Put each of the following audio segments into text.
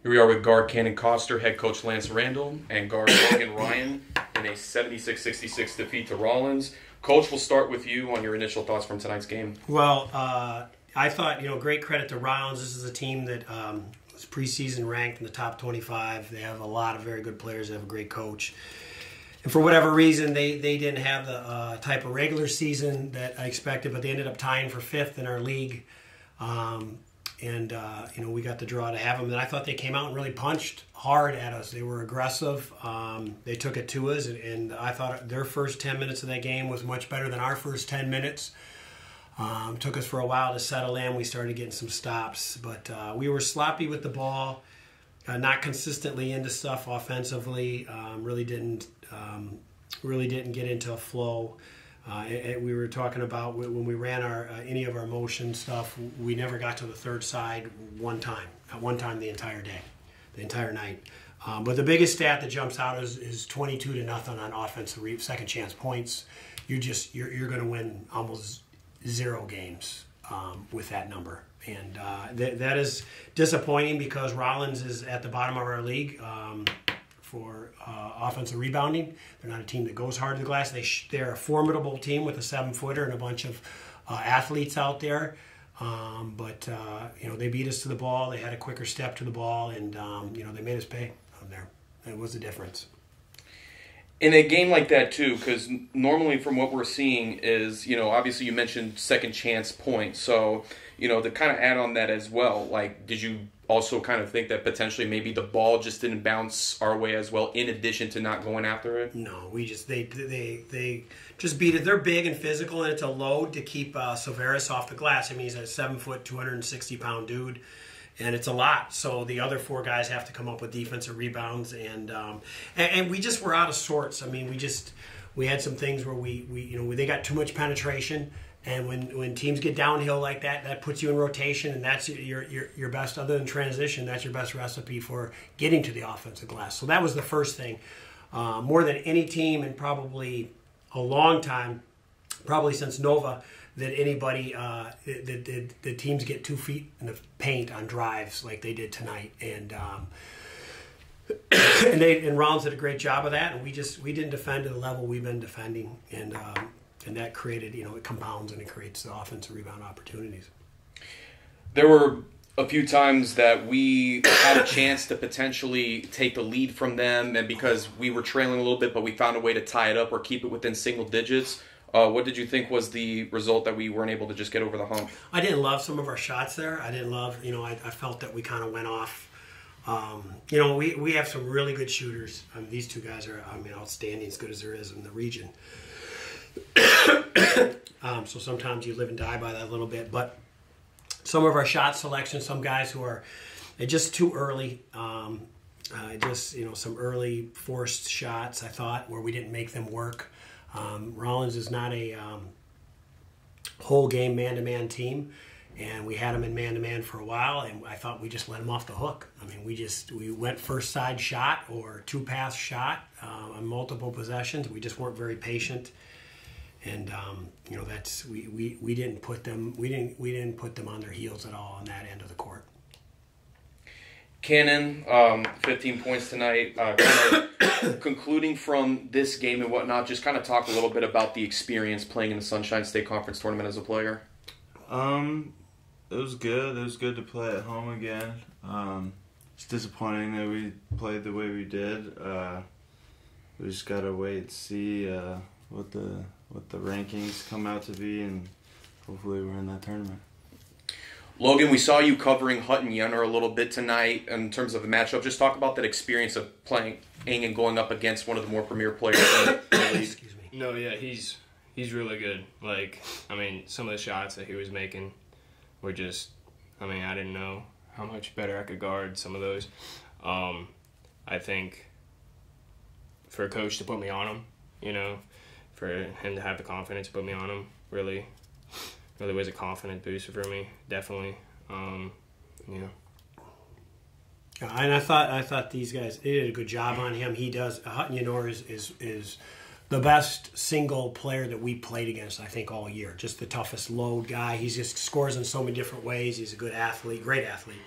Here we are with guard Cannon Coster, head coach Lance Randall, and guard Logan Ryan in a 76-66 defeat to Rollins. Coach, we'll start with you on your initial thoughts from tonight's game. Well, I thought, great credit to Rollins. This is a team that was preseason ranked in the top 25. They have a lot of very good players. They have a great coach. And for whatever reason, they didn't have the type of regular season that I expected, but they ended up tying for 5th in our league. We got the draw to have them. And I thought they came out and really punched hard at us. They were aggressive. They took it to us, and I thought their first 10 minutes of that game was much better than our first 10 minutes. Took us for a while to settle in. We started getting some stops, but we were sloppy with the ball, not consistently into stuff offensively. Really didn't get into a flow. We were talking about when we ran any of our motion stuff, we never got to the third side at one time the entire day, the entire night. But the biggest stat that jumps out is 22-0 on offensive second chance points. You're going to win almost 0 games with that number, and that is disappointing because Rollins is at the bottom of our league for offensive rebounding. They're not a team that goes hard to the glass. They're a formidable team with a 7-footer and a bunch of athletes out there. But they beat us to the ball. They had a quicker step to the ball, and they made us pay on there. It was the difference. In a game like that, too, because normally from what we're seeing is, obviously you mentioned second chance points. So, to kind of add on that as well, did you also kind of think that potentially maybe the ball just didn't bounce our way as well in addition to not going after it? No, they just beat it. They're big and physical, and it's a load to keep Silveris off the glass. I mean, he's a 7-foot, 260-pound dude. And it's a lot, so the other 4 guys have to come up with defensive rebounds, and we just were out of sorts. I mean, we had some things where they got too much penetration, and when teams get downhill like that, that puts you in rotation, and that's your best, other than transition, that's your best recipe for getting to the offensive glass. So that was the first thing, more than any team in probably a long time, probably since Nova, that anybody, the teams get 2 feet in the paint on drives like they did tonight, and Rollins did a great job of that, and we didn't defend at the level we've been defending, and that created, it compounds and it creates the offensive rebound opportunities. There were a few times that we had a chance to potentially take the lead from them, and because we were trailing a little bit, but we found a way to tie it up or keep it within single digits. What did you think was the result that we weren't able to just get over the hump? I didn't love some of our shots there. I didn't love, I felt that we kind of went off. We have some really good shooters. These 2 guys are, outstanding, as good as there is in the region. So sometimes you live and die by that a little bit. But some of our shot selection, some guys who are just too early, some early forced shots, I thought, where we didn't make them work. Rollins is not a whole game man-to-man team, and we had him in man-to-man for a while, and I thought we just let him off the hook. I mean, we went first side shot or 2-pass shot on multiple possessions. We just weren't very patient, and that's we didn't put them on their heels at all on that end of the court. Cannon, 15 points tonight. Kind of concluding from this game and whatnot, just kind of talk a little bit about the experience playing in the Sunshine State Conference Tournament as a player. It was good. It was good to play at home again. It's disappointing that we played the way we did. We just gotta wait and see what the rankings come out to be, and hopefully we're in that tournament. Logan, we saw you covering Hutton Yenner a little bit tonight in terms of the matchup. Just talk about that experience of playing and going up against one of the more premier players in the league. Excuse me. No, yeah, he's really good. Some of the shots that he was making were just, I didn't know how much better I could guard some of those. I think for a coach to put me on him, for him to have the confidence to put me on him, really was a confidence booster for me, definitely. And I thought these guys, they did a good job on him. He does. Hutton Yenor is the best single player that we played against, I think, all year. Just the toughest load guy. He just scores in so many different ways. He's a good athlete, great athlete.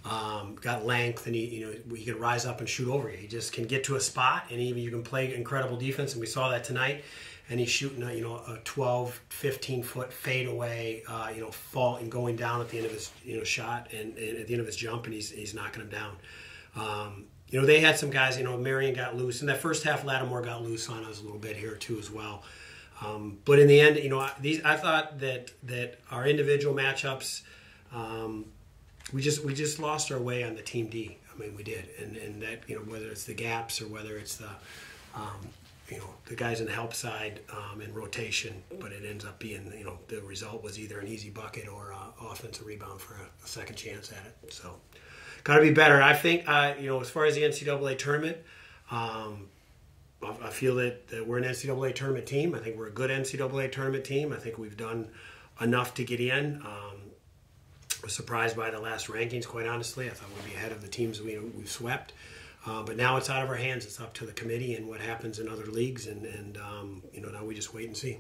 got length, and he can rise up and shoot over you. He just can get to a spot, and even you can play incredible defense, and we saw that tonight. And he's shooting a 12, 15-foot fadeaway, fall and going down at the end of his shot and at the end of his jump, and he's knocking him down. They had some guys. Marion got loose in that first half. Lattimore got loose on us a little bit here too as well. But in the end, I thought that our individual matchups, we just lost our way on the team D. I mean, we did, and that whether it's the gaps or whether it's the the guys in the help side in rotation, but it ends up being the result was either an easy bucket or offensive rebound for a second chance at it. So, got to be better. I think as far as the NCAA tournament. I feel that we're an NCAA tournament team. I think we're a good NCAA tournament team. I think we've done enough to get in. I was surprised by the last rankings, quite honestly. I thought we'd be ahead of the teams we've swept. But now it's out of our hands. It's up to the committee and what happens in other leagues. And now we just wait and see.